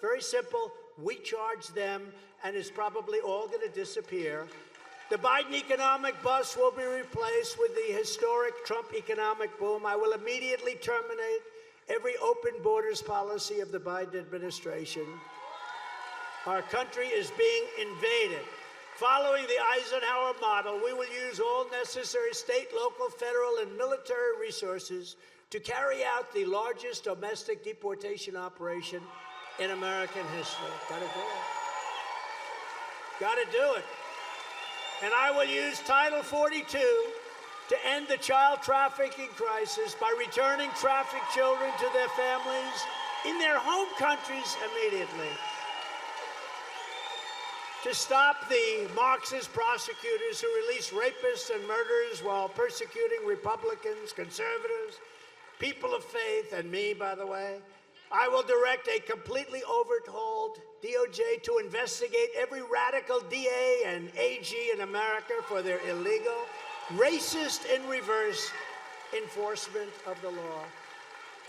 Very simple. We charge them, and it's probably all going to disappear. The Biden economic bust will be replaced with the historic Trump economic boom. I will immediately terminate every open borders policy of the Biden administration. Our country is being invaded. Following the Eisenhower model, we will use all necessary state, local, federal, and military resources to carry out the largest domestic deportation operation in American history. Gotta do it. Gotta do it. And I will use Title 42 to end the child trafficking crisis by returning trafficked children to their families in their home countries immediately. To stop the Marxist prosecutors who release rapists and murderers while persecuting Republicans, conservatives, people of faith, and me, by the way. I will direct a completely overhauled DOJ to investigate every radical DA and AG in America for their illegal, racist in reverse enforcement of the law.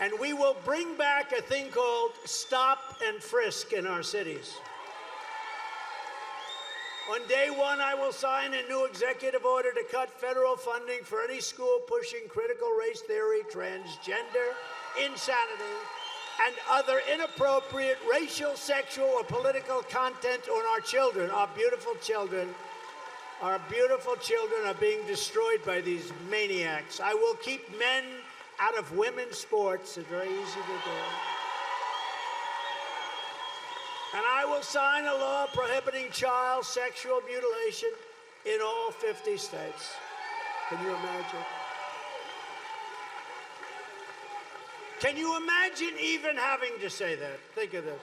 And we will bring back a thing called stop and frisk in our cities. On day one, I will sign a new executive order to cut federal funding for any school pushing critical race theory, transgender insanity, and other inappropriate racial, sexual, or political content on our children, our beautiful children. Our beautiful children are being destroyed by these maniacs. I will keep men out of women's sports. It's very easy to do. And I will sign a law prohibiting child sexual mutilation in all 50 states. Can you imagine? Can you imagine even having to say that? Think of this.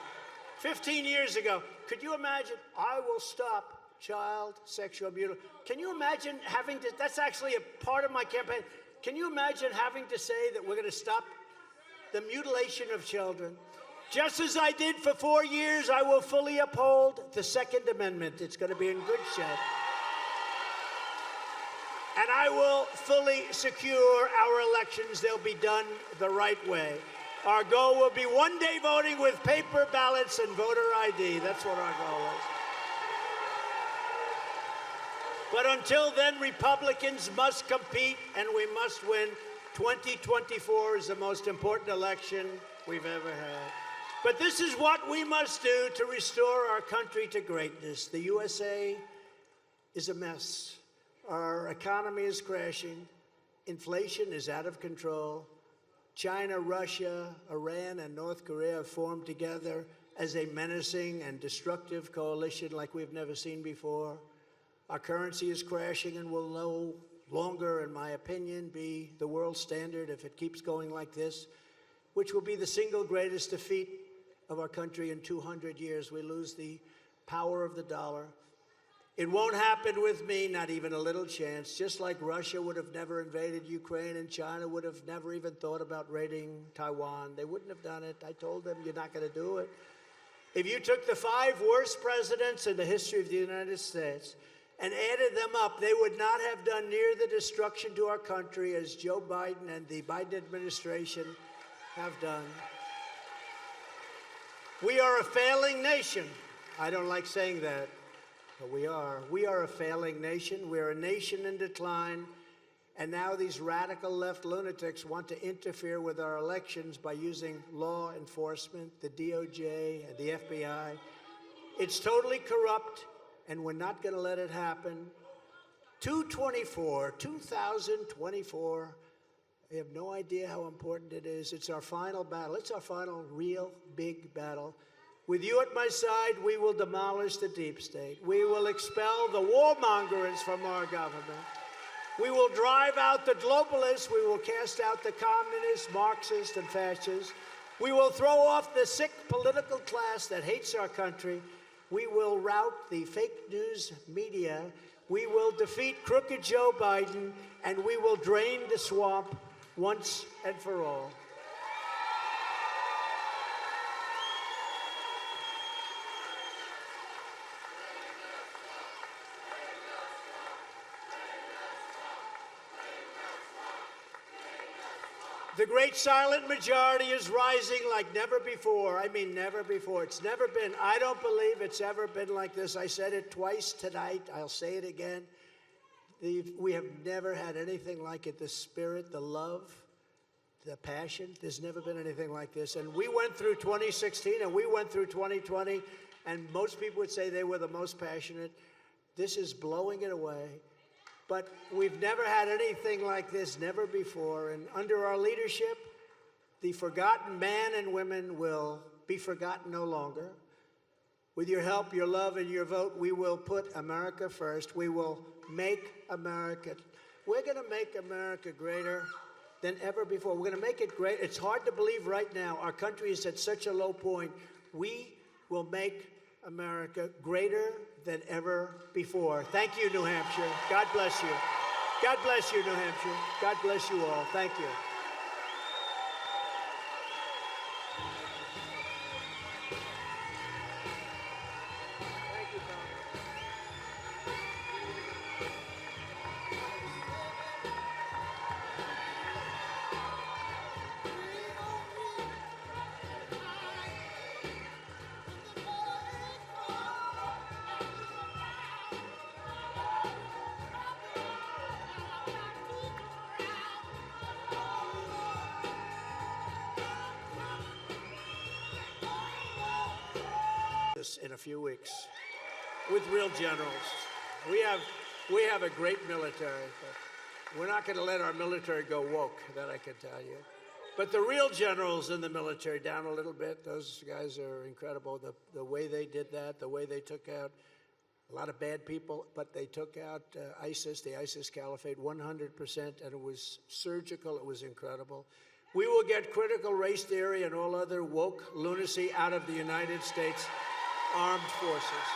15 years ago, could you imagine, I will stop child sexual mutilation? Can you imagine having to, that's actually a part of my campaign. Can you imagine having to say that we're going to stop the mutilation of children? Just as I did for 4 years, I will fully uphold the Second Amendment. It's going to be in good shape. And I will fully secure our elections. They'll be done the right way. Our goal will be one-day voting with paper ballots and voter ID. That's what our goal is. But until then, Republicans must compete, and we must win. 2024 is the most important election we've ever had. But this is what we must do to restore our country to greatness. The USA is a mess. Our economy is crashing. Inflation is out of control. China, Russia, Iran, and North Korea have formed together as a menacing and destructive coalition like we've never seen before. Our currency is crashing and will no longer, in my opinion, be the world standard if it keeps going like this, which will be the single greatest defeat of our country in 200 years. We lose the power of the dollar. It won't happen with me, not even a little chance. Just like Russia would have never invaded Ukraine and China would have never even thought about raiding Taiwan. They wouldn't have done it. I told them, you're not going to do it. If you took the 5 worst presidents in the history of the United States and added them up, they would not have done near the destruction to our country as Joe Biden and the Biden administration have done. We are a failing nation. I don't like saying that, but we are. We are a failing nation. We're a nation in decline. And now these radical left lunatics want to interfere with our elections by using law enforcement, the DOJ, and the FBI. It's totally corrupt, and we're not going to let it happen. 2024. We have no idea how important it is. It's our final battle. It's our final real big battle. With you at my side, we will demolish the deep state. We will expel the warmongers from our government. We will drive out the globalists. We will cast out the communists, Marxists, and fascists. We will throw off the sick political class that hates our country. We will rout the fake news media. We will defeat crooked Joe Biden, and we will drain the swamp once and for all. The great silent majority is rising like never before. I mean, never before. It's never been. I don't believe it's ever been like this. I said it twice tonight. I'll say it again. We have never had anything like it. The spirit, the love, the passion. There's never been anything like this. And we went through 2016 and we went through 2020, and most people would say they were the most passionate. This is blowing it away. But we've never had anything like this, never before. And under our leadership, the forgotten men and women will be forgotten no longer. With your help, your love, and your vote, we will put America first. We will make America. We're going to make America greater than ever before. We're going to make it great. It's hard to believe right now. Our country is at such a low point. We will make America greater than ever before. Thank you, New Hampshire. God bless you. God bless you, New Hampshire. God bless you all. Thank you. Thank you, Tom. In a few weeks with real generals. We have a great military, but we're not going to let our military go woke, that I can tell you. But the real generals in the military, down a little bit, those guys are incredible. The way they did that, the way they took out a lot of bad people, but they took out ISIS, the ISIS caliphate, 100%, and it was surgical. It was incredible. We will get critical race theory and all other woke lunacy out of the United States Armed Forces.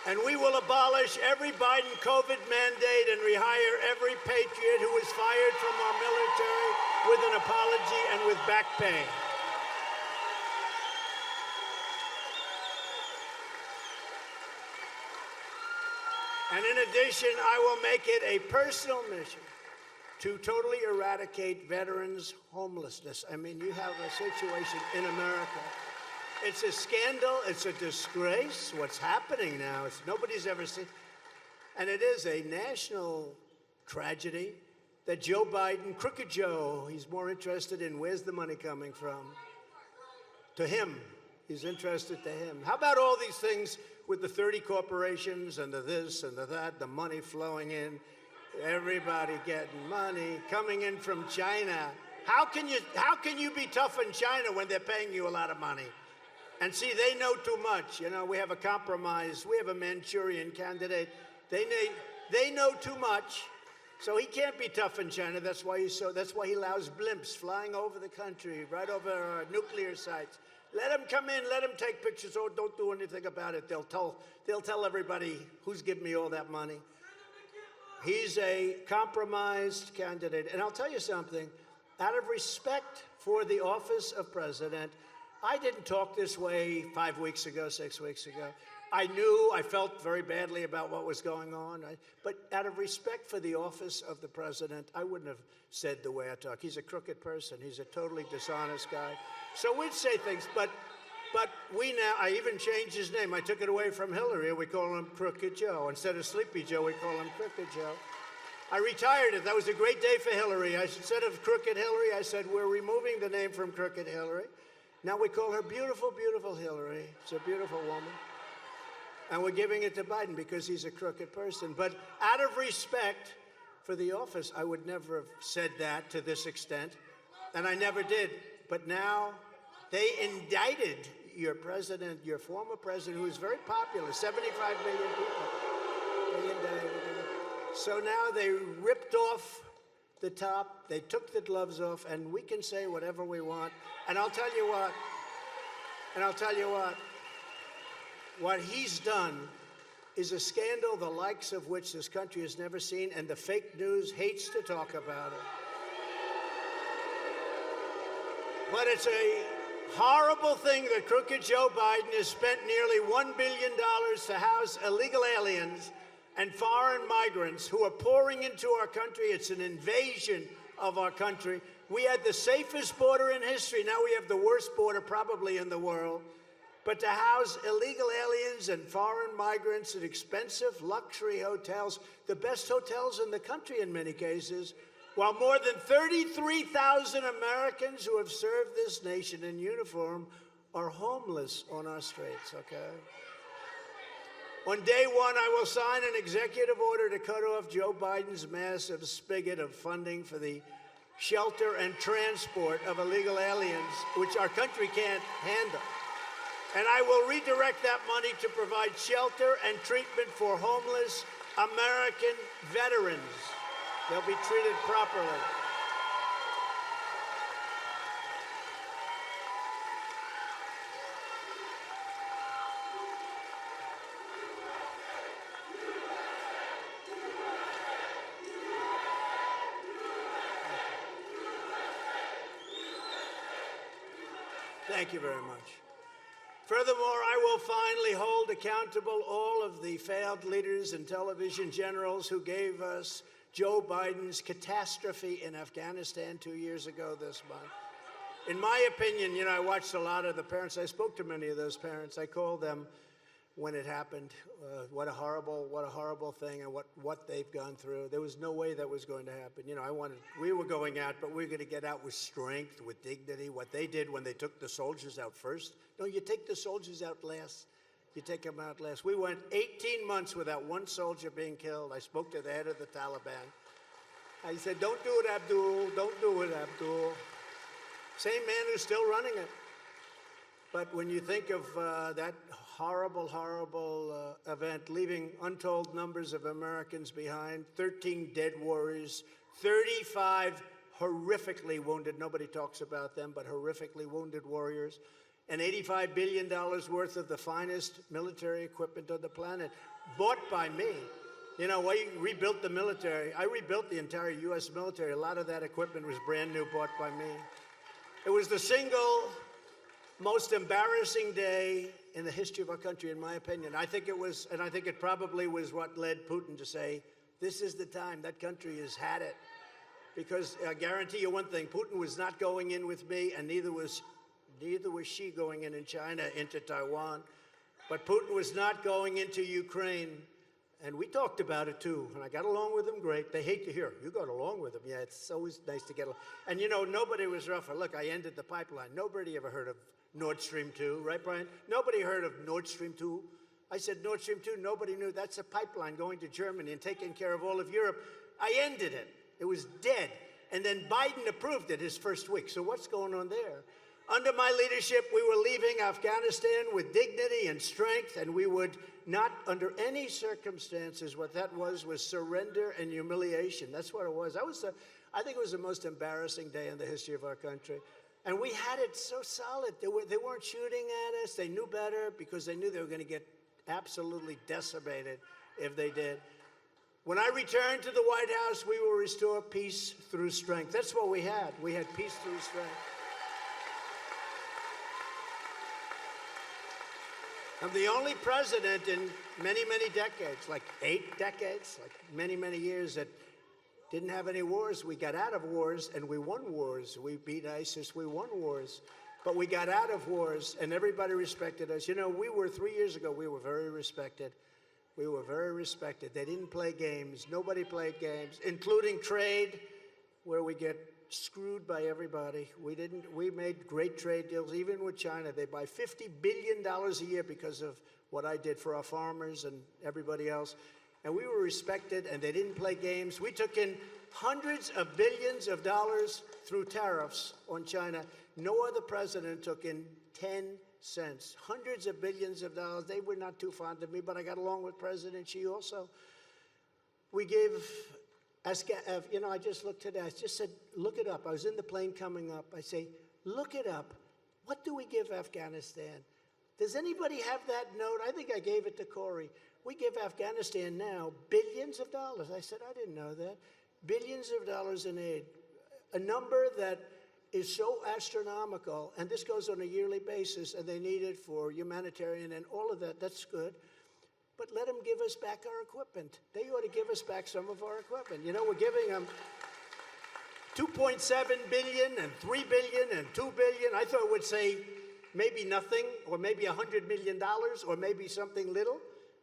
And we will abolish every Biden COVID mandate and rehire every patriot who was fired from our military with an apology and with back pay. And in addition, I will make it a personal mission to totally eradicate veterans' homelessness. I mean, you have a situation in America. It's a scandal. It's a disgrace. What's happening now, nobody's ever seen. And it is a national tragedy that Joe Biden, Crooked Joe, he's more interested in where's the money coming from. To him, he's interested to him. How about all these things with the 30 corporations and the this and the that, the money flowing in? Everybody getting money coming in from China. How can you be tough in China when they're paying you a lot of money? And see, they know too much. You know, we have a compromise. We have a Manchurian candidate. They know too much, so he can't be tough in China. That's why he allows blimps flying over the country, right over our nuclear sites. Let them come in. Let them take pictures. Oh, don't do anything about it. They'll tell everybody who's giving me all that money. He's a compromised candidate. And I'll tell you something, out of respect for the office of president, I didn't talk this way 5 weeks ago, 6 weeks ago. I felt very badly about what was going on. But out of respect for the office of the president, I wouldn't have said the way I talk. He's a crooked person. He's a totally dishonest guy. So we'd say things, but I even changed his name. I took it away from Hillary. We call him Crooked Joe. Instead of Sleepy Joe, we call him Crooked Joe. I retired it. That was a great day for Hillary. Instead of Crooked Hillary, I said, we're removing the name from Crooked Hillary. Now we call her Beautiful, Beautiful Hillary. She's a beautiful woman. And we're giving it to Biden because he's a crooked person. But out of respect for the office, I would never have said that to this extent. And I never did. But now they indicted your president, your former president, who is very popular, 75 million people. They indicted him. So now they ripped off the top, they took the gloves off, and we can say whatever we want. And I'll tell you what he's done is a scandal the likes of which this country has never seen, and the fake news hates to talk about it. But it's a horrible thing that Crooked Joe Biden has spent nearly $1 billion to house illegal aliens and foreign migrants who are pouring into our country. It's an invasion of our country. We had the safest border in history. Now we have the worst border probably in the world. But to house illegal aliens and foreign migrants in expensive luxury hotels, the best hotels in the country in many cases, while more than 33,000 Americans who have served this nation in uniform are homeless on our streets, okay? On day one, I will sign an executive order to cut off Joe Biden's massive spigot of funding for the shelter and transport of illegal aliens, which our country can't handle. And I will redirect that money to provide shelter and treatment for homeless American veterans. They'll be treated properly. Thank you very much. Furthermore, I will finally hold accountable all of the failed leaders and television generals who gave us Joe Biden's catastrophe in Afghanistan 2 years ago this month. In my opinion, I watched a lot of the parents. I spoke to many of those parents. I called them when it happened. What a horrible thing, and what they've gone through. There was no way that was going to happen. We were going out, but we were going to get out with strength, with dignity. What they did when they took the soldiers out first. No, you take the soldiers out last. You take them out last. We went 18 months without one soldier being killed. I spoke to the head of the Taliban. I said, don't do it, Abdul. Don't do it, Abdul. Same man who's still running it. But when you think of that horrible event, leaving untold numbers of Americans behind, 13 dead warriors, 35 horrifically wounded, nobody talks about them, but horrifically wounded warriors, and $85 billion worth of the finest military equipment on the planet, bought by me. We rebuilt the military. I rebuilt the entire U.S. military. A lot of that equipment was brand new, bought by me. It was the single most embarrassing day in the history of our country, in my opinion. I think it was, and I think it probably was what led Putin to say, this is the time. That country has had it. Because I guarantee you one thing, Putin was not going in with me, and neither was she going in China, into Taiwan. But Putin was not going into Ukraine. And we talked about it too, and I got along with them great. They hate to hear, you got along with them. Yeah, it's always nice to get along. And nobody was rougher. Look, I ended the pipeline. Nobody ever heard of Nord Stream 2, right, Brian? Nobody heard of Nord Stream 2. I said Nord Stream 2, nobody knew. That's a pipeline going to Germany and taking care of all of Europe. I ended it. It was dead. And then Biden approved it his first week. So what's going on there? Under my leadership, we were leaving Afghanistan with dignity and strength, and we would not, under any circumstances, what that was surrender and humiliation. That's what it was. I think it was the most embarrassing day in the history of our country. And we had it so solid. They weren't shooting at us. They knew better because they knew they were going to get absolutely decimated if they did. When I returned to the White House, we will restore peace through strength. That's what we had. We had peace through strength. I'm the only president in many, many decades, like 8 decades, like many, many years, that didn't have any wars. We got out of wars, and we won wars. We beat ISIS. We won wars. But we got out of wars, and everybody respected us. 3 years ago, we were very respected. We were very respected. They didn't play games. Nobody played games, including trade, where we get screwed by everybody. We made great trade deals, even with China. They buy $50 billion a year because of what I did for our farmers and everybody else. And we were respected, and they didn't play games. We took in hundreds of billions of dollars through tariffs on China. No other president took in 10 cents. Hundreds of billions of dollars. They were not too fond of me, but I got along with President Xi also. We gave, I just looked today. I just said, look it up. I was in the plane coming up. I say, look it up. What do we give Afghanistan? Does anybody have that note? I think I gave it to Corey. We give Afghanistan now billions of dollars. I said, I didn't know that. Billions of dollars in aid. A number that is so astronomical, and this goes on a yearly basis, and they need it for humanitarian and all of that. That's good. but let them give us back our equipment. They ought to give us back some of our equipment. You know, we're giving them 2.7 billion and 3 billion and 2 billion. I thought it would say maybe nothing, or maybe $100 million, or maybe something little.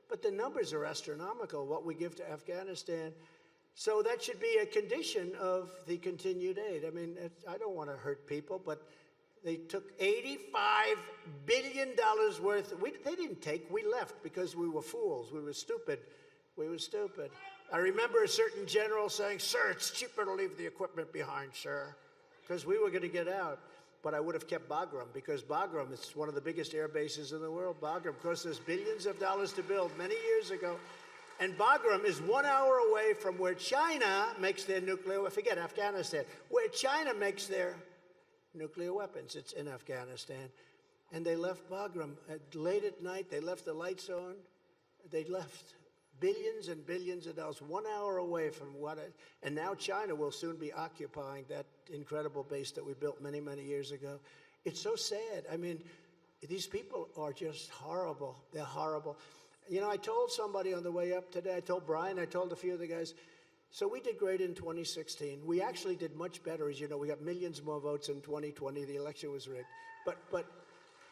But the numbers are astronomical, what we give to Afghanistan. So that should be a condition of the continued aid. I mean, I don't want to hurt people, but they took $85 billion worth. They didn't take, we left because we were fools. We were stupid. We were stupid. I remember a certain general saying, "Sir, it's cheaper to leave the equipment behind, sir," because we were going to get out. But I would have kept Bagram, because Bagram is one of the biggest air bases in the world. Bagram cost us billions of dollars to build many years ago. And Bagram is 1 hour away from where China makes their nuclear, forget Afghanistan, where China makes their nuclear weapons. It's in Afghanistan. And they left Bagram. Late at night, they left the lights on. They left billions and billions of dollars, 1 hour away from and now China will soon be occupying that incredible base that we built many, many years ago. It's so sad. I mean, these people are just horrible. They're horrible. You know, I told somebody on the way up today, I told Brian, I told a few of the guys, so we did great in 2016. We actually did much better. As you know, we got millions more votes in 2020. The election was rigged. But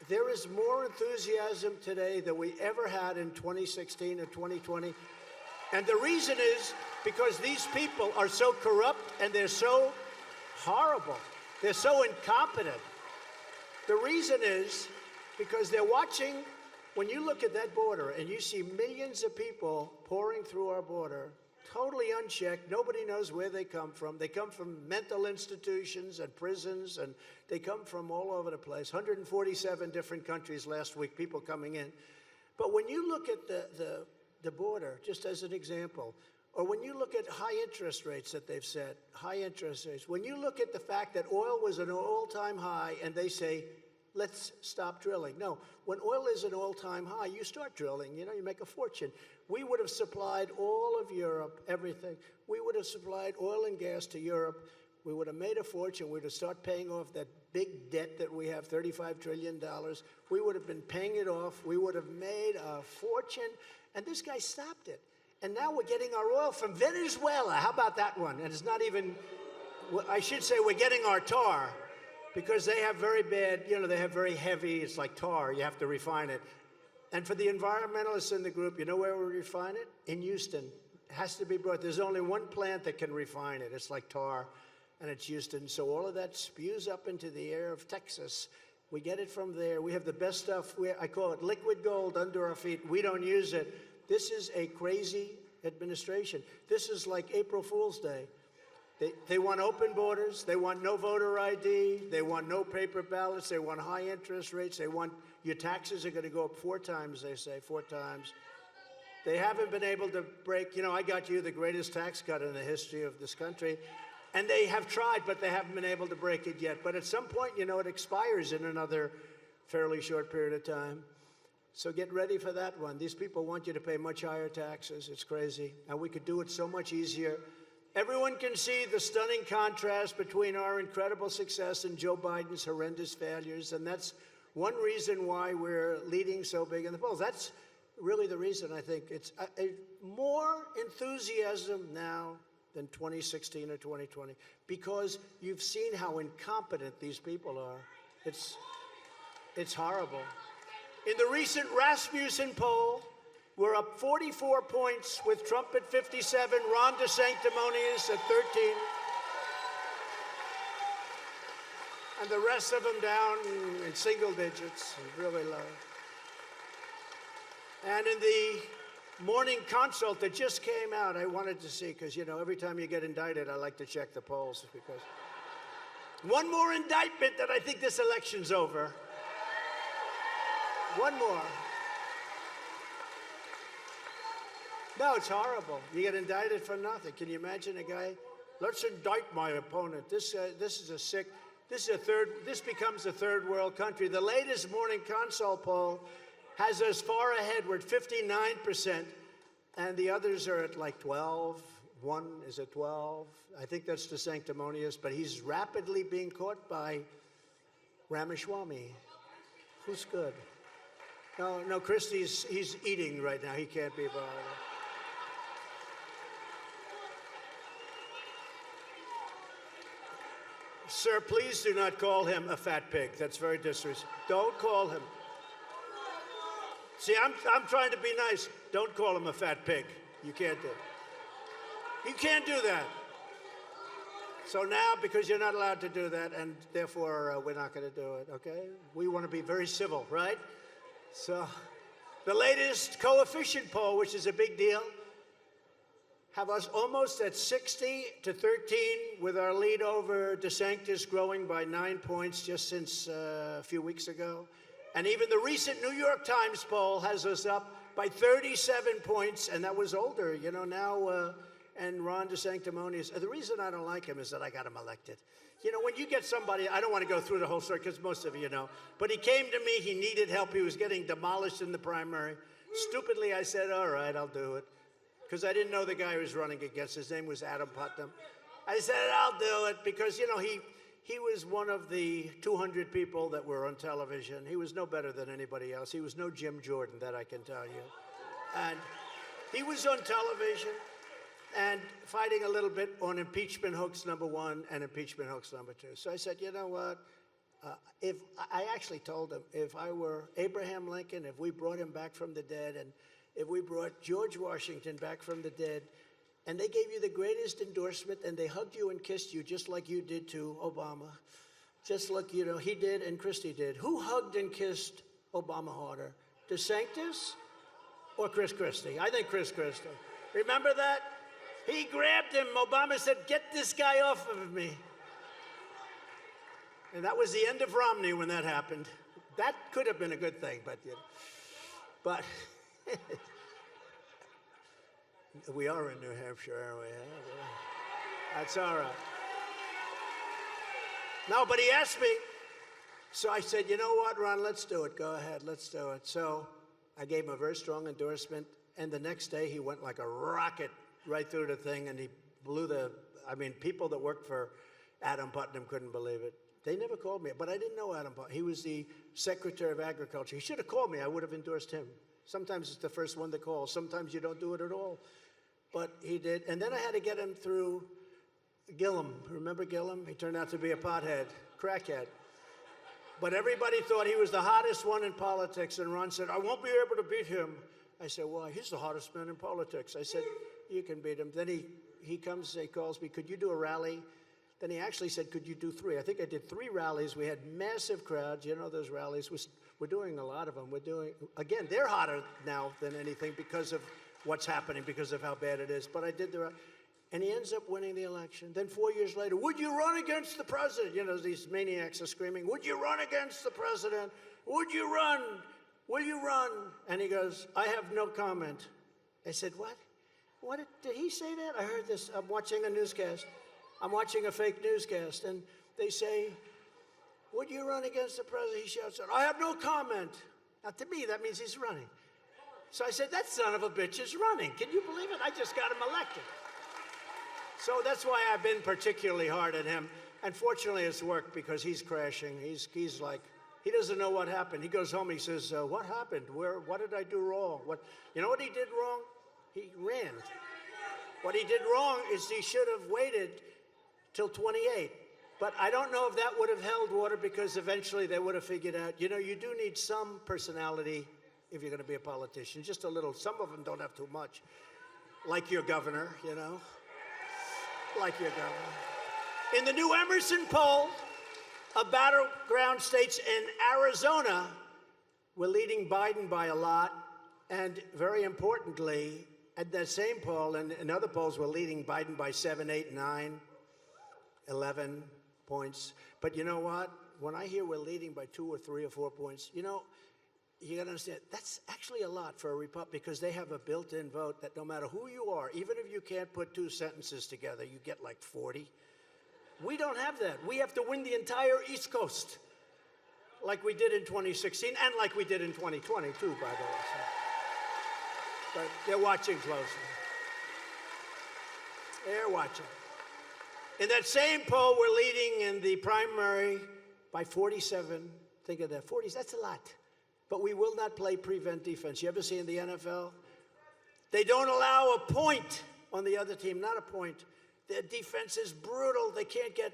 there is more enthusiasm today than we ever had in 2016 or 2020. And the reason is because these people are so corrupt and they're so horrible. They're so incompetent. The reason is because they're watching. When you look at that border and you see millions of people pouring through our border, totally unchecked, nobody knows where they come from. They come from mental institutions and prisons, and they come from all over the place. 147 different countries last week, people coming in. But when you look at the border, just as an example, or when you look at high interest rates that they've set, high interest rates, when you look at the fact that oil was an all-time high and they say, let's stop drilling. No, when oil is an all-time high, you start drilling, you know, you make a fortune. We would have supplied all of Europe, everything. We would have supplied oil and gas to Europe. We would have made a fortune. We would have started paying off that big debt that we have, $35 trillion. We would have been paying it off. We would have made a fortune. And this guy stopped it. And now we're getting our oil from Venezuela. How about that one? And it's not even, I should say we're getting our tar, because they have very bad, you know, they have very heavy, it's like tar, you have to refine it. And for the environmentalists in the group, you know where we refine it? In Houston. It has to be brought. There's only one plant that can refine it. It's like tar, and it's Houston. So all of that spews up into the air of Texas. We get it from there. We have the best stuff. I call it liquid gold under our feet. We don't use it. This is a crazy administration. This is like April Fool's Day. They want open borders. They want no voter ID. They want no paper ballots. They want high interest rates. They want your taxes are going to go up 4 times, they say, 4 times. They haven't been able to break, you know, I got you the greatest tax cut in the history of this country. And they have tried, but they haven't been able to break it yet. But at some point, you know, it expires in another fairly short period of time. So get ready for that one. These people want you to pay much higher taxes. It's crazy. And we could do it so much easier. Everyone can see the stunning contrast between our incredible success and Joe Biden's horrendous failures, and that's one reason why we're leading so big in the polls. That's really the reason. I think it's more enthusiasm now than 2016 or 2020, because you've seen how incompetent these people are. It's horrible. In the recent Rasmussen poll, we're up 44 points with Trump at 57, Ron DeSanctimonious at 13, and the rest of them down in single digits, really low. And in the morning consult that just came out, I wanted to see, because, you know, every time you get indicted, I like to check the polls, because one more indictment that I think this election's over. One more. No, it's horrible. You get indicted for nothing. Can you imagine a guy? Let's indict my opponent. This becomes a third world country. The latest morning consult poll has us far ahead. We're at 59%, and the others are at like 12. One is at 12. I think that's DeSanctimonious, but he's rapidly being caught by Ramaswamy. Who's good? No, Christie's, he's eating right now. He can't be bothered. Sir, please do not call him a fat pig. That's very disrespectful. Don't call him. See, I'm trying to be nice. Don't call him a fat pig. You can't do it. You can't do that. So now, because you're not allowed to do that, and therefore we're not going to do it, okay? We want to be very civil, right? So the latest coefficient poll, which is a big deal, have us almost at 60-13, with our lead over DeSantis growing by 9 points just since a few weeks ago. And even the recent New York Times poll has us up by 37 points, and that was older, you know, now, and Ron DeSanctimonious. The reason I don't like him is that I got him elected. You know, when you get somebody, I don't want to go through the whole story because most of you know, but he came to me, he needed help, he was getting demolished in the primary. Stupidly, I said, all right, I'll do it. Because I didn't know the guy who was running against. His name was Adam Putnam. I said, I'll do it, because, you know, he was one of the 200 people that were on television. He was no better than anybody else. He was no Jim Jordan, that I can tell you. And he was on television and fighting a little bit on impeachment hoax #1 and impeachment hoax #2. So I said, you know what? If I actually told him, if I were Abraham Lincoln, if we brought him back from the dead, and if we brought George Washington back from the dead, and they gave you the greatest endorsement, and they hugged you and kissed you just like you did to Obama, just like, you know, he did and Christie did. Who hugged and kissed Obama harder, DeSantis or Chris Christie? I think Chris Christie. Remember that? He grabbed him. Obama said, get this guy off of me. And that was the end of Romney when that happened. That could have been a good thing, but, you know, but we are in New Hampshire, aren't we? That's all right. No, but he asked me. So I said, you know what, Ron, let's do it. Go ahead, let's do it. So I gave him a very strong endorsement. And the next day he went like a rocket right through the thing, and he blew I mean, people that worked for Adam Putnam couldn't believe it. They never called me, but I didn't know Adam Putnam. He was the Secretary of Agriculture. He should have called me. I would have endorsed him. Sometimes it's the first one to call. Sometimes you don't do it at all. But he did. And then I had to get him through Gillum. Remember Gillum? He turned out to be a pothead, crackhead. But everybody thought he was the hottest one in politics. And Ron said, I won't be able to beat him. I said, well, he's the hottest man in politics. I said, you can beat him. Then he comes, he calls me, could you do a rally? Then he actually said, could you do 3? I think I did 3 rallies. We had massive crowds. You know those rallies. We're doing a lot of them. We're doing, again, they're hotter now than anything because of what's happening, because of how bad it is. But I did and he ends up winning the election. Then 4 years later, would you run against the president? You know, these maniacs are screaming, would you run against the president? Would you run? Will you run? And he goes, I have no comment. I said, what? What did he say that? I heard this. I'm watching a newscast. I'm watching a fake newscast, and they say, would you run against the president? He shouts out, I have no comment. Now, to me, that means he's running. So I said, that son of a bitch is running. Can you believe it? I just got him elected. So that's why I've been particularly hard at him. And fortunately, it's worked, because he's crashing. He's like, he doesn't know what happened. He goes home, he says, what happened? What did I do wrong? You know what he did wrong? He ran. What he did wrong is he should have waited till 28. But I don't know if that would have held water, because eventually they would have figured out, you know, you do need some personality if you're going to be a politician, just a little. Some of them don't have too much. Like your governor, you know, like your governor. In the new Emerson poll of battleground states in Arizona, we're leading Biden by a lot. And very importantly, at that same poll and in other polls, we're leading Biden by 7, 8, 9, 11 points. But you know what? When I hear we're leading by 2 or 3 or 4 points, you know, you got to understand, that's actually a lot for a Republican, because they have a built-in vote that no matter who you are, even if you can't put 2 sentences together, you get like 40. We don't have that. We have to win the entire East Coast, like we did in 2016 and like we did in 2020 too, by the way. So, but they're watching closely. They're watching. In that same poll, we're leading in the primary by 47. Think of that, 40, that's a lot. but we will not play prevent defense. You ever see in the NFL? They don't allow a point on the other team, not a point. Their defense is brutal. They can't get,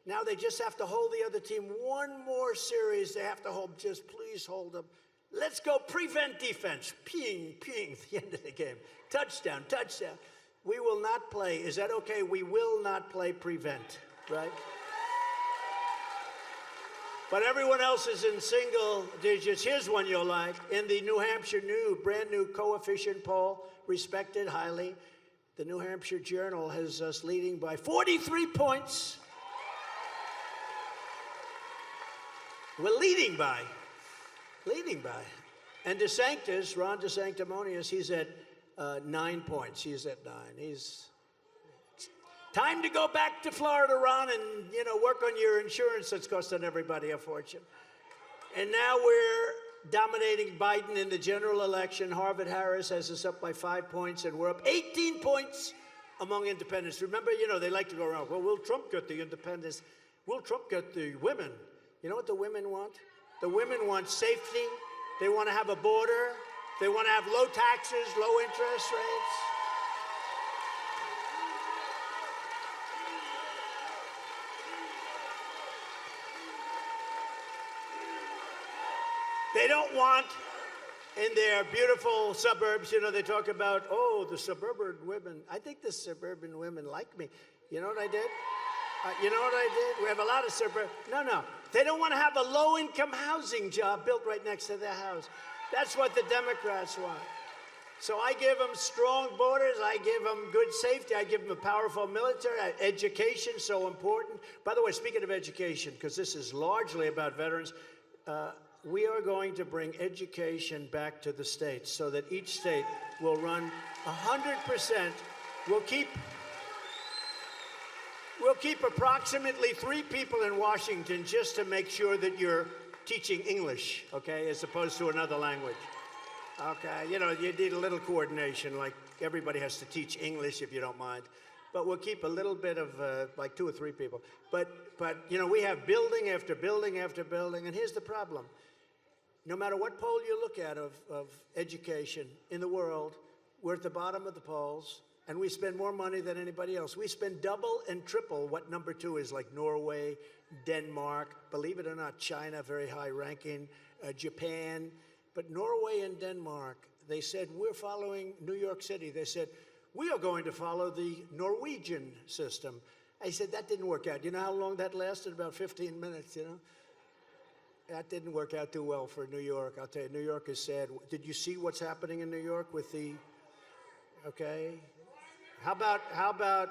now they just have to hold the other team one more series. They have to hold, just please hold them. Let's go prevent defense. Ping, ping, the end of the game. Touchdown, touchdown. We will not play. Is that okay? We will not play prevent, right? But everyone else is in single digits. Here's one you'll like. In the New Hampshire brand new coefficient poll, respected highly, the New Hampshire Journal has us leading by 43 points. We're leading by. And DeSantis, Ron DeSanctimonious, he's at 9 points. He's at 9. It's time to go back to Florida, Ron, and work on your insurance that's costing everybody a fortune. And now we're dominating Biden in the general election. Harvard-Harris has us up by 5 points, and we're up 18 points among independents. Remember, they like to go around, well, will Trump get the independents? Will Trump get the women? You know what the women want? The women want safety. They want to have a border. They want to have low taxes, low interest rates. They don't want, in their beautiful suburbs, they talk about, oh, the suburban women. I think the suburban women like me. You know what I did? We have a lot of suburban. No. They don't want to have a low-income housing job built right next to their house. That's what the Democrats want. So I give them strong borders. I give them good safety. I give them a powerful military. Education, so important. By the way, speaking of education, because this is largely about veterans, we are going to bring education back to the states so that each state will run 100%. We'll keep approximately 3 people in Washington just to make sure that you're teaching English, okay, as opposed to another language. Okay, you need a little coordination, like everybody has to teach English if you don't mind. But we'll keep a little bit of like 2 or 3 people. But we have building after building after building, and here's the problem. No matter what poll you look at of education in the world, we're at the bottom of the polls, and we spend more money than anybody else. We spend double and triple what number 2 is, like Norway, Denmark, believe it or not, China, very high ranking, Japan. But Norway and Denmark, they said, we're following New York City. They said, we are going to follow the Norwegian system. I said, that didn't work out. You know how long that lasted? About 15 minutes, That didn't work out too well for New York. I'll tell you, New York is sad. Did you see what's happening in New York with the, okay? How about,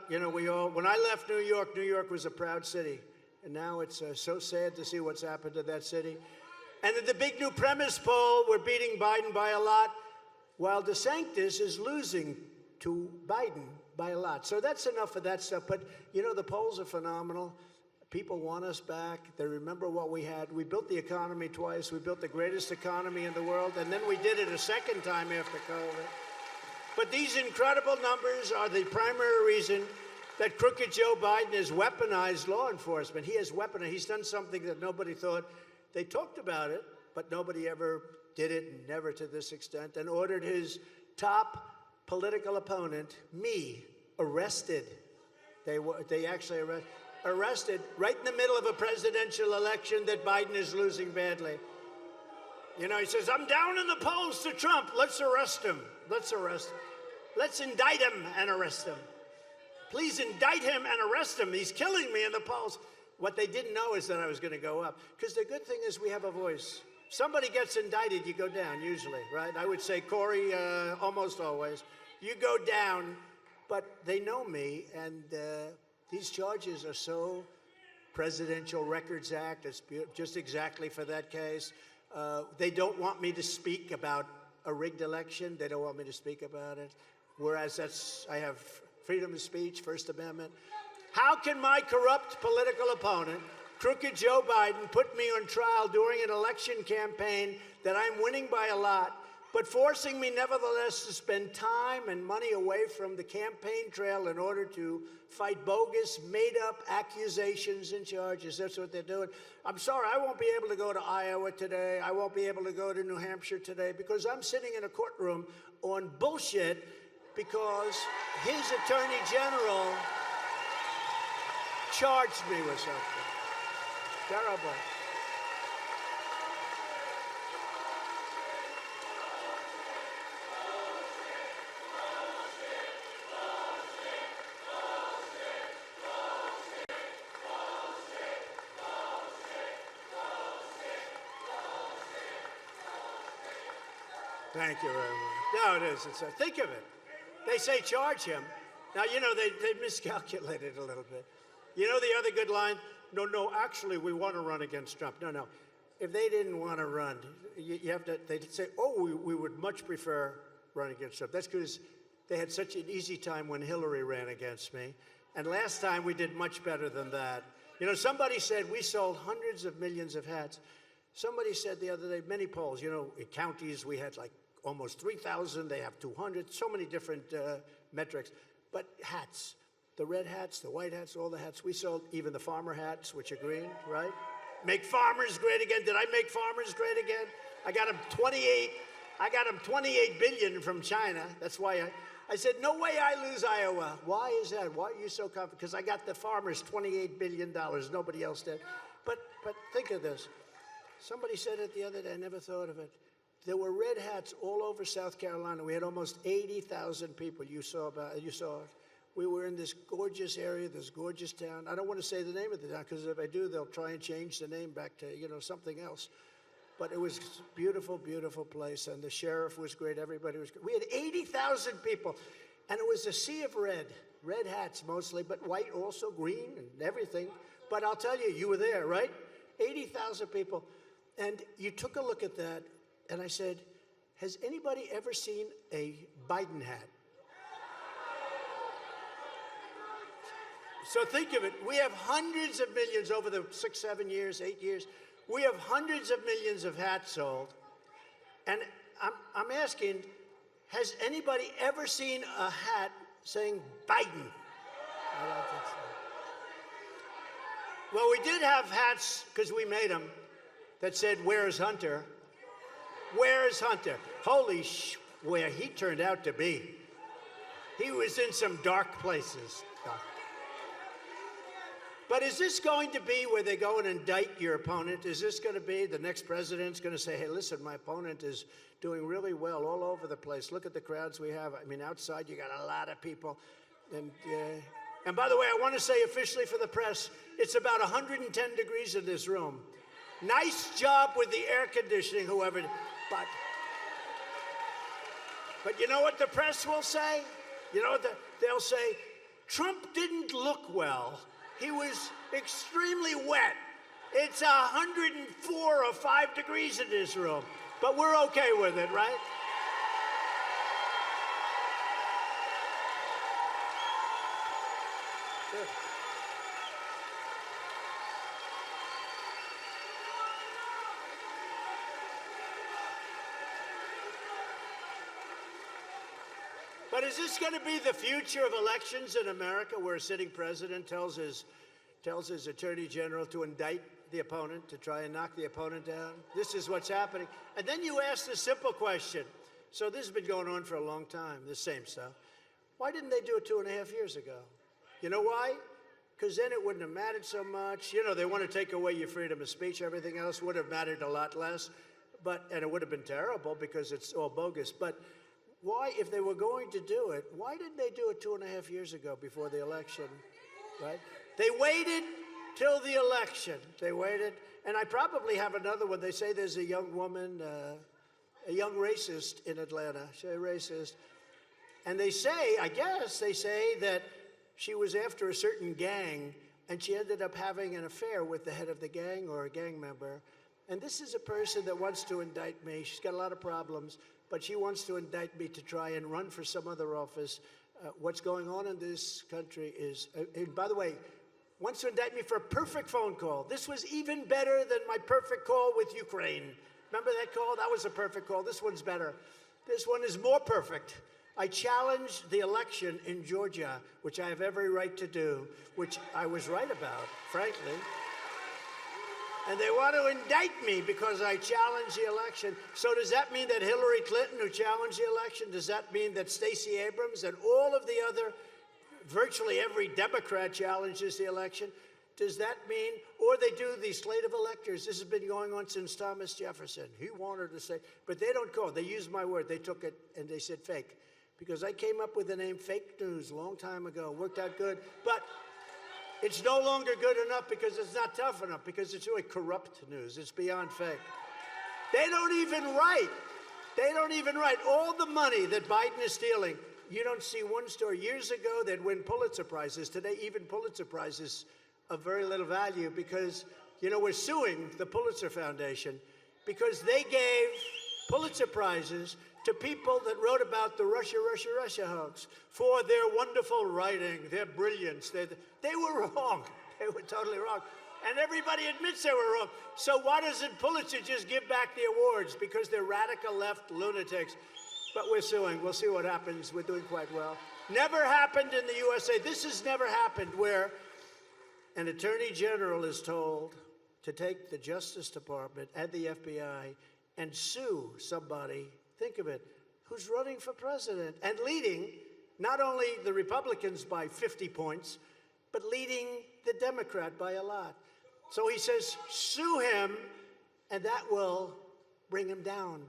when I left New York was a proud city. And now it's so sad to see what's happened to that city. And in the big new premise poll, we're beating Biden by a lot, while DeSantis is losing to Biden by a lot. So that's enough of that stuff. But, the polls are phenomenal. People want us back. They remember what we had. We built the economy twice. We built the greatest economy in the world, and then we did it a second time after COVID. But these incredible numbers are the primary reason that crooked Joe Biden has weaponized law enforcement. He has weaponized. He's done something that nobody thought. They talked about it, but nobody ever did it, never to this extent, and ordered his top political opponent, me, arrested. They actually arrested right in the middle of a presidential election that Biden is losing badly. He says, I'm down in the polls to Trump. Let's arrest him. Let's indict him and arrest him. Please indict him and arrest him. He's killing me in the polls. What they didn't know is that I was going to go up. Because the good thing is we have a voice. Somebody gets indicted, you go down, usually, right? I would say Corey, almost always. You go down, but they know me, and these charges are so Presidential Records Act. It's just exactly for that case. They don't want me to speak about a rigged election. They don't want me to speak about it. Whereas I have freedom of speech, First Amendment. How can my corrupt political opponent, crooked Joe Biden, put me on trial during an election campaign that I'm winning by a lot, but forcing me nevertheless to spend time and money away from the campaign trail in order to fight bogus, made-up accusations and charges. That's what they're doing. I'm sorry, I won't be able to go to Iowa today. I won't be able to go to New Hampshire today because I'm sitting in a courtroom on bullshit because his attorney general charged me with something. Terrible. Thank you very much. No, it is. Think of it. They say charge him. Now, you know, they miscalculated a little bit. You know the other good line? No, actually, we want to run against Trump. No. If they didn't want to run, you have to, they'd say, oh, we would much prefer running against Trump. That's because they had such an easy time when Hillary ran against me. And last time we did much better than that. You know, somebody said we sold hundreds of millions of hats. Somebody said the other day, many polls, you know, in counties we had like almost 3,000, they have 200, so many different metrics. But hats, the red hats, the white hats, all the hats, we sold, even the farmer hats, which are green, right? Make farmers great again. Did I make farmers great again? I got them 28 billion from China. That's why I said, no way I lose Iowa. Why is that? Why are you so confident? Because I got the farmers $28 billion. Nobody else did. But think of this. Somebody said it the other day, I never thought of it. There were red hats all over South Carolina. We had almost 80,000 people. You saw it. We were in this gorgeous area, this gorgeous town. I don't want to say the name of the town, because if I do, they'll try and change the name back to, you know, something else. But it was a beautiful, beautiful place, and the sheriff was great. Everybody was great. We had 80,000 people, and it was a sea of red hats mostly, but white also, green and everything. But I'll tell you, you were there, right? 80,000 people. And you took a look at that, and I said, has anybody ever seen a Biden hat? So think of it. We have hundreds of millions over the 6, 7 years, 8 years. We have hundreds of millions of hats sold. And I'm asking, has anybody ever seen a hat saying Biden? I don't think so. Well, we did have hats, because we made them, that said, where's Hunter? Where's Hunter? Holy where he turned out to be. He was in some dark places. But is this going to be where they go and indict your opponent? Is this going to be the next president's going to say, hey, listen, my opponent is doing really well all over the place. Look at the crowds we have. I mean, outside you got a lot of people. And by the way, I want to say officially for the press, it's about 110 degrees in this room. Nice job with the air conditioning, whoever, but you know what the press will say? You know what they'll say? Trump didn't look well. He was extremely wet. It's 104 or 5 degrees in this room, but we're okay with it, right? Good. But is this going to be the future of elections in America, where a sitting president tells his attorney general to indict the opponent, to try and knock the opponent down? This is what's happening. And then you ask the simple question. So this has been going on for a long time, this same stuff. Why didn't they do it 2.5 years ago? You know why? Because then it wouldn't have mattered so much. You know, they want to take away your freedom of speech. Everything else would have mattered a lot less. And it would have been terrible because it's all bogus. But why, if they were going to do it, why didn't they do it 2.5 years ago before the election, right? They waited till the election. They waited. And I probably have another one. They say there's a young woman, a young racist in Atlanta. She's a racist. And they say, I guess, they say that she was after a certain gang, and she ended up having an affair with the head of the gang or a gang member. And this is a person that wants to indict me. She's got a lot of problems, but she wants to indict me to try and run for some other office. What's going on in this country is, and by the way, wants to indict me for a perfect phone call. This was even better than my perfect call with Ukraine. Remember that call? That was a perfect call. This one's better. This one is more perfect. I challenged the election in Georgia, which I have every right to do, which I was right about, frankly. And they want to indict me because I challenged the election. So does that mean that Hillary Clinton, who challenged the election, does that mean that Stacey Abrams and all of the other, virtually every Democrat challenges the election? Does that mean, or they do the slate of electors? This has been going on since Thomas Jefferson. He wanted to say, but they don't call. They used my word. They took it and they said fake. Because I came up with the name fake news a long time ago. Worked out good. But it's no longer good enough because it's not tough enough, because it's really corrupt news. It's beyond fake. They don't even write. They don't even write. All the money that Biden is stealing, you don't see one story. Years ago, they'd win Pulitzer Prizes. Today, even Pulitzer Prizes of very little value because, you know, we're suing the Pulitzer Foundation because they gave Pulitzer Prizes to people that wrote about the Russia hoax for their wonderful writing, their brilliance. They were wrong. They were totally wrong. And everybody admits they were wrong. So why doesn't Pulitzer just give back the awards? Because they're radical left lunatics. But we're suing. We'll see what happens. We're doing quite well. Never happened in the USA. This has never happened where an attorney general is told to take the Justice Department and the FBI and sue somebody, think of it, who's running for president and leading not only the Republicans by 50 points, but leading the Democrat by a lot. So he says, sue him, and that will bring him down.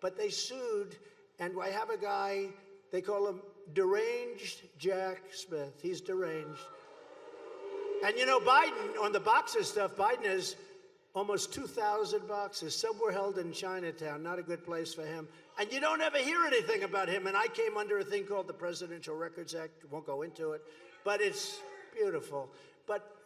But they sued, and I have a guy, they call him Deranged Jack Smith. He's deranged. And you know, Biden, on the boxes stuff, Biden has almost 2,000 boxes. Some were held in Chinatown, not a good place for him. And you don't ever hear anything about him. And I came under a thing called the Presidential Records Act. Won't go into it, but it's beautiful. But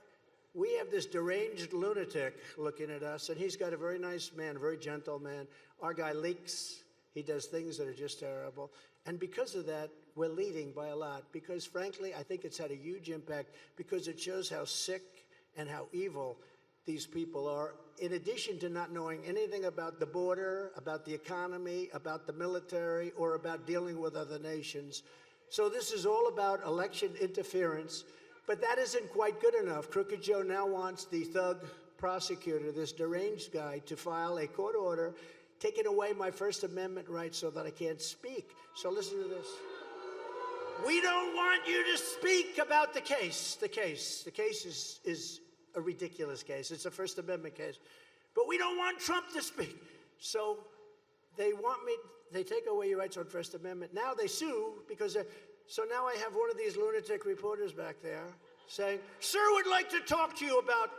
we have this deranged lunatic looking at us, and he's got a very nice man, a very gentle man. Our guy leaks. He does things that are just terrible. And because of that, we're leading by a lot. Because frankly, I think it's had a huge impact because it shows how sick and how evil these people are, in addition to not knowing anything about the border, about the economy, about the military, or about dealing with other nations. So this is all about election interference, but that isn't quite good enough. Crooked Joe now wants the thug prosecutor, this deranged guy, to file a court order taking away my First Amendment rights so that I can't speak. So listen to this. We don't want you to speak about the case. The case is a ridiculous case. It's a First Amendment case. But we don't want Trump to speak. So they want me, they take away your rights on First Amendment. Now they sue because, so now I have one of these lunatic reporters back there saying, sir, would like to talk to you about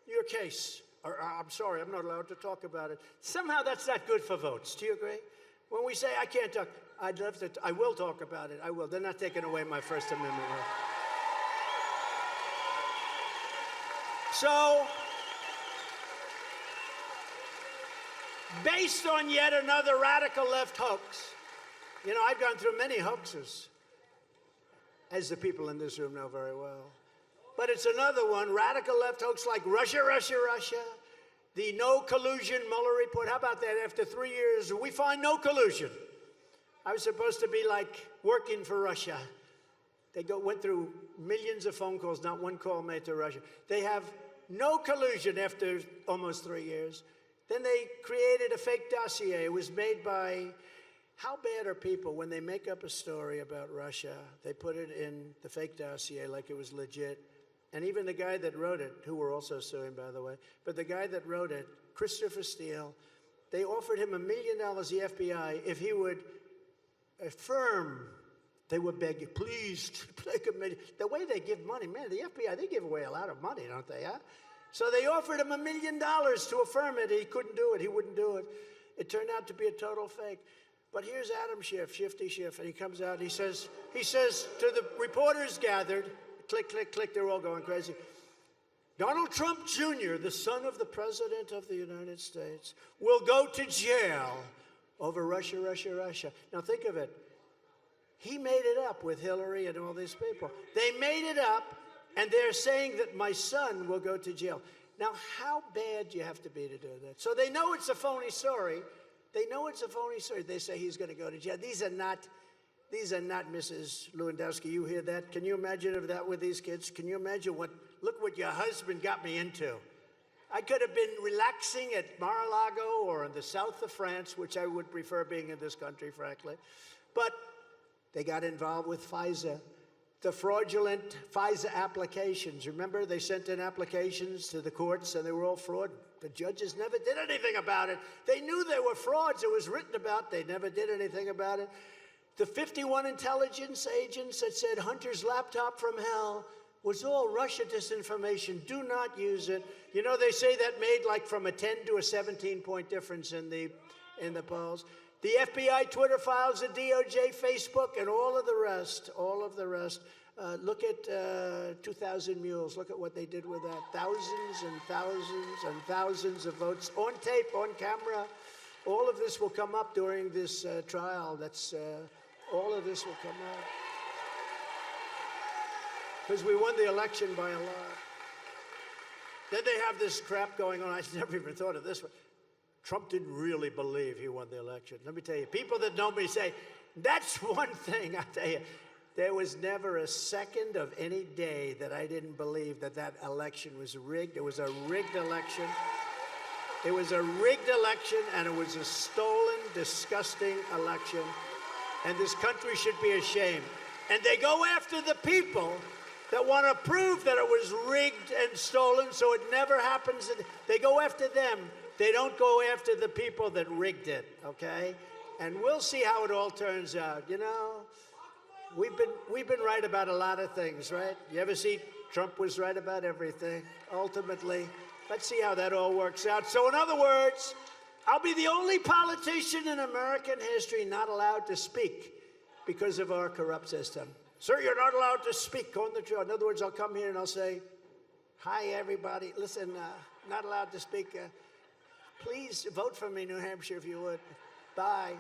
your case. Or, I'm sorry, I'm not allowed to talk about it. Somehow that's not good for votes. Do you agree? When we say I can't talk, I'd love to, I will talk about it. I will. They're not taking away my First Amendment right. So, based on yet another radical left hoax, you know, I've gone through many hoaxes, as the people in this room know very well. But it's another one, radical left hoax like Russia, the no collusion Mueller report. How about that? After 3 years, we find no collusion. I was supposed to be like working for Russia. They went through millions of phone calls, not one call made to Russia. They have no collusion after almost 3 years. Then they created a fake dossier. It was made by, how bad are people when they make up a story about Russia? They put it in the fake dossier like it was legit. And even the guy that wrote it, who we're also suing, by the way, but the guy that wrote it, Christopher Steele, they offered him $1 million, the FBI, if he would affirm. They would beg you, please, take $1 million. The way they give money, man, the FBI, they give away a lot of money, don't they, huh? So they offered him $1 million to affirm it. He couldn't do it. He wouldn't do it. It turned out to be a total fake. But here's Adam Schiff, Shifty Schiff, and he comes out and he says to the reporters gathered, click, click, click, they're all going crazy. Donald Trump Jr., the son of the President of the United States, will go to jail over Russia. Now think of it. He made it up with Hillary and all these people. They made it up, and they're saying that my son will go to jail. Now, how bad do you have to be to do that? So they know it's a phony story. They know it's a phony story. They say he's going to go to jail. These are not Mrs. Lewandowski. You hear that? Can you imagine if that were these kids? Can you imagine look what your husband got me into? I could have been relaxing at Mar-a-Lago or in the south of France, which I would prefer being in this country, frankly. But they got involved with FISA, the fraudulent FISA applications. Remember, they sent in applications to the courts, and they were all fraud. The judges never did anything about it. They knew they were frauds. It was written about. They never did anything about it. The 51 intelligence agents that said Hunter's laptop from hell was all Russia disinformation. Do not use it. You know, they say that made like from a 10 to a 17-point difference in the polls. The FBI Twitter files, the DOJ, Facebook, and all of the rest, look at 2,000 Mules. Look at what they did with that. Thousands and thousands and thousands of votes on tape, on camera. All of this will come up during this trial. All of this will come up. Because we won the election by a lot. Then they have this crap going on. I never even thought of this one. Trump didn't really believe he won the election. Let me tell you, people that know me say, that's one thing, I tell you. There was never a second of any day that I didn't believe that election was rigged. It was a rigged election. It was a rigged election, and it was a stolen, disgusting election. And this country should be ashamed. And they go after the people that want to prove that it was rigged and stolen so it never happens. They go after them. They don't go after the people that rigged it, okay? And we'll see how it all turns out. You know, we've been right about a lot of things, right? You ever see Trump was right about everything, ultimately? Let's see how that all works out. So in other words, I'll be the only politician in American history not allowed to speak because of our corrupt system. Sir, you're not allowed to speak on the show. In other words, I'll come here and I'll say, hi, everybody. Listen, not allowed to speak. Please vote for me, New Hampshire, if you would. Bye.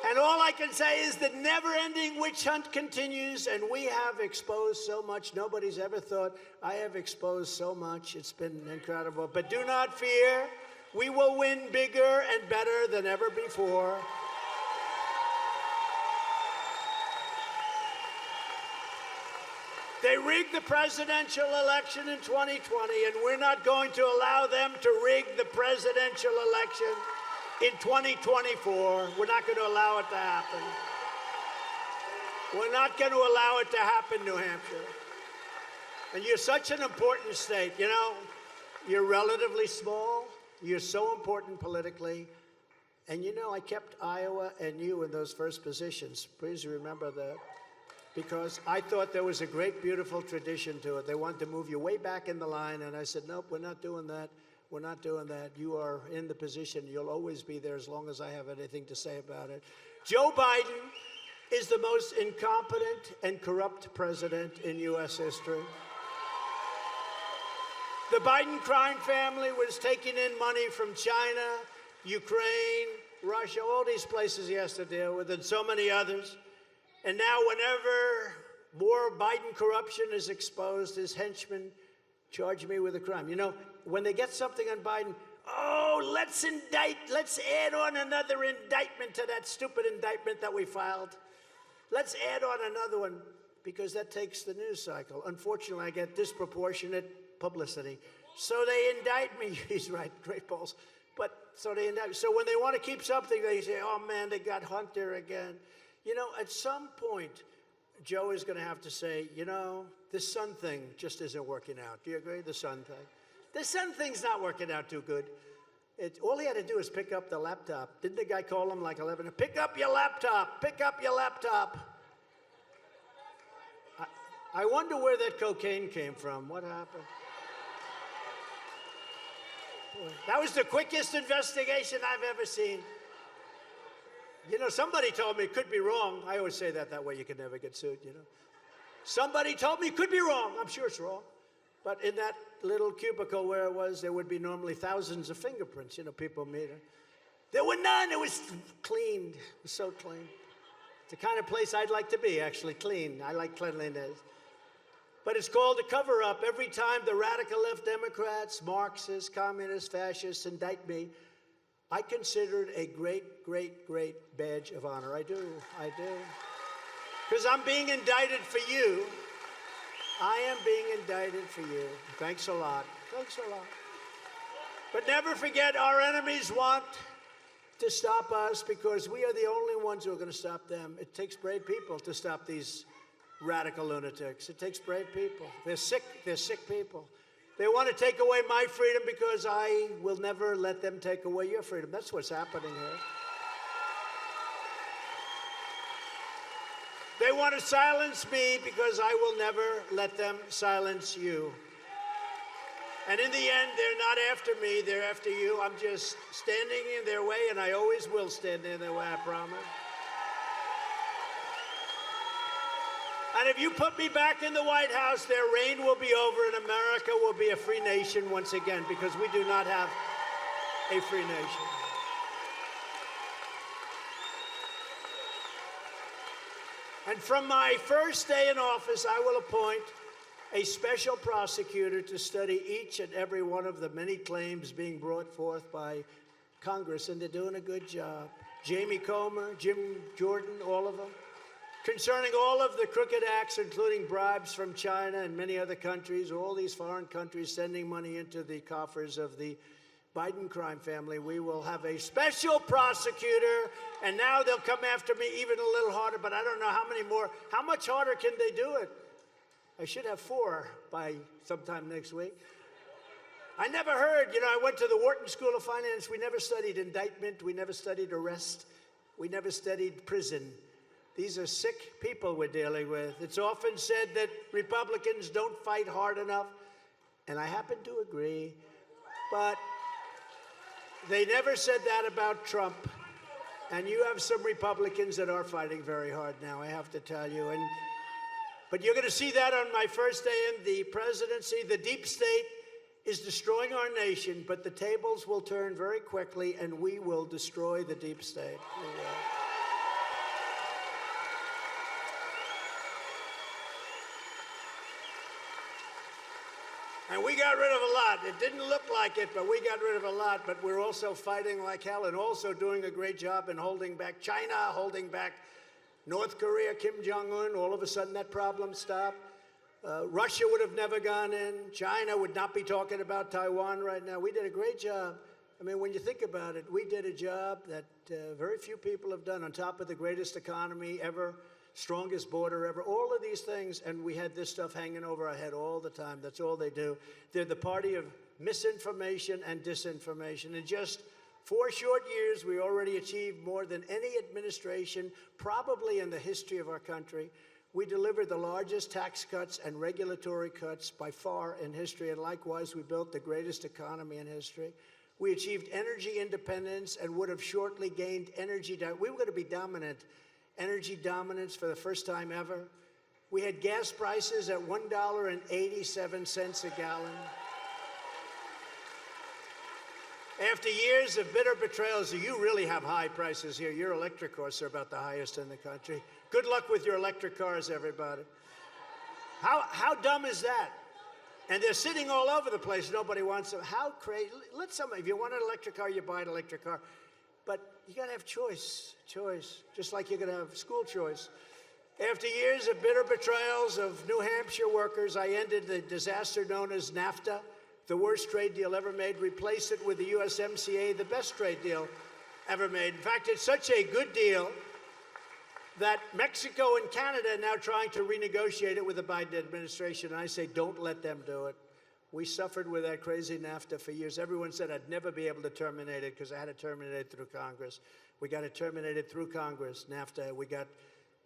And all I can say is the never-ending witch hunt continues, and we have exposed so much. Nobody's ever thought I have exposed so much. It's been incredible. But do not fear. We will win bigger and better than ever before. They rigged the presidential election in 2020, and we're not going to allow them to rig the presidential election in 2024. We're not going to allow it to happen. We're not going to allow it to happen, New Hampshire. And you're such an important state. You know, you're relatively small. You're so important politically. And you know, I kept Iowa and you in those first positions. Please remember that. Because I thought there was a great, beautiful tradition to it. They wanted to move you way back in the line, and I said, nope, we're not doing that. We're not doing that. You are in the position. You'll always be there as long as I have anything to say about it. Joe Biden is the most incompetent and corrupt president in U.S. history. The Biden crime family was taking in money from China, Ukraine, Russia, all these places he has to deal with, and so many others. And now whenever more Biden corruption is exposed, his henchmen charge me with a crime. You know, when they get something on Biden, oh, let's add on another indictment to that stupid indictment that we filed. Let's add on another one, because that takes the news cycle. Unfortunately, I get disproportionate publicity. So they indict me. He's right, great balls. But so they indict me. So when they want to keep something, they say, oh man, they got Hunter again. You know, at some point, Joe is going to have to say, you know, this son thing just isn't working out. Do you agree? The son thing. The son thing's not working out too good. All he had to do is pick up the laptop. Didn't the guy call him like 11? Pick up your laptop. Pick up your laptop. I wonder where that cocaine came from. What happened? That was the quickest investigation I've ever seen. You know, somebody told me, could be wrong. I always say that way you can never get sued, you know. Somebody told me, could be wrong. I'm sure it's wrong. But in that little cubicle where it was, there would be normally thousands of fingerprints, you know, people meet her. There were none. It was cleaned. It was so clean. It's the kind of place I'd like to be, actually, clean. I like cleanliness. But it's called a cover-up. Every time the radical left Democrats, Marxists, communists, fascists indict me, I consider it a great, great, great badge of honor. I do. Because I'm being indicted for you. I am being indicted for you. Thanks a lot. Thanks a lot. But never forget, our enemies want to stop us because we are the only ones who are going to stop them. It takes brave people to stop these radical lunatics. It takes brave people. They're sick people. They want to take away my freedom because I will never let them take away your freedom. That's what's happening here. They want to silence me because I will never let them silence you. And in the end, they're not after me, they're after you. I'm just standing in their way, and I always will stand in their way, I promise. And if you put me back in the White House, their reign will be over, and America will be a free nation once again, because we do not have a free nation. And from my first day in office, I will appoint a special prosecutor to study each and every one of the many claims being brought forth by Congress, and they're doing a good job. Jamie Comer, Jim Jordan, all of them. Concerning all of the crooked acts, including bribes from China and many other countries, all these foreign countries sending money into the coffers of the Biden crime family, we will have a special prosecutor, and now they'll come after me even a little harder, but I don't know how many more. How much harder can they do it? I should have 4 by sometime next week. I never heard, I went to the Wharton School of Finance. We never studied indictment. We never studied arrest. We never studied prison. These are sick people we're dealing with. It's often said that Republicans don't fight hard enough, and I happen to agree, but they never said that about Trump. And you have some Republicans that are fighting very hard now, I have to tell you. But you're going to see that on my first day in the presidency. The deep state is destroying our nation, but the tables will turn very quickly, and we will destroy the deep state. We will. And we got rid of a lot. It didn't look like it, but we got rid of a lot. But we're also fighting like hell and also doing a great job in holding back China, holding back North Korea, Kim Jong-un. All of a sudden, that problem stopped. Russia would have never gone in. China would not be talking about Taiwan right now. We did a great job. I mean, when you think about it, we did a job that very few people have done, on top of the greatest economy ever, strongest border ever, all of these things, and we had this stuff hanging over our head all the time. That's all they do. They're the party of misinformation and disinformation. In just 4 short years, we already achieved more than any administration, probably in the history of our country. We delivered the largest tax cuts and regulatory cuts by far in history, and likewise, we built the greatest economy in history. We achieved energy independence and would have shortly gained energy. We were going to be dominant. Energy dominance for the first time ever. We had gas prices at $1.87 a gallon. After years of bitter betrayals, you really have high prices here. Your electric costs are about the highest in the country. Good luck with your electric cars, everybody. How dumb is that? And they're sitting all over the place. Nobody wants them. How crazy. If you want an electric car, you buy an electric car. But you got to have choice, just like you're going to have school choice. After years of bitter betrayals of New Hampshire workers, I ended the disaster known as NAFTA, the worst trade deal ever made, replaced it with the USMCA, the best trade deal ever made. In fact, it's such a good deal that Mexico and Canada are now trying to renegotiate it with the Biden administration. And I say, don't let them do it. We suffered with that crazy NAFTA for years. Everyone said I'd never be able to terminate it because I had to terminate it through Congress. We got it terminated through Congress, NAFTA. We got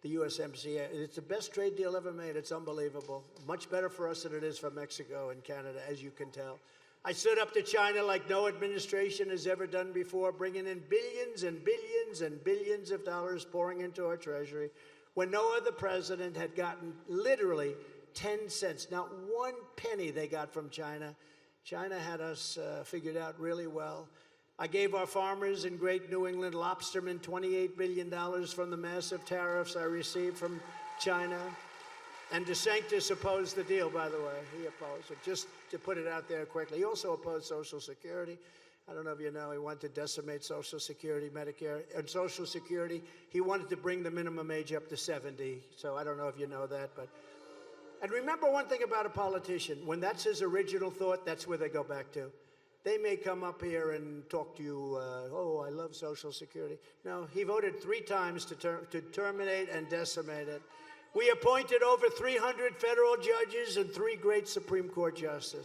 the USMCA. It's the best trade deal ever made. It's unbelievable. Much better for us than it is for Mexico and Canada, as you can tell. I stood up to China like no administration has ever done before, bringing in billions and billions and billions of dollars pouring into our treasury when no other president had gotten literally 10 cents, not 1 penny they got from China. China had us figured out really well. I gave our farmers in Great New England lobstermen $28 billion from the massive tariffs I received from China. And DeSantis opposed the deal, by the way. He opposed it, just to put it out there quickly. He also opposed Social Security. I don't know if you know, he wanted to decimate Social Security, Medicare. And Social Security, he wanted to bring the minimum age up to 70. So I don't know if you know that, but... And remember one thing about a politician. When that's his original thought, that's where they go back to. They may come up here and talk to you, oh, I love Social Security. No, he voted 3 times to terminate and decimate it. We appointed over 300 federal judges and 3 great Supreme Court justices.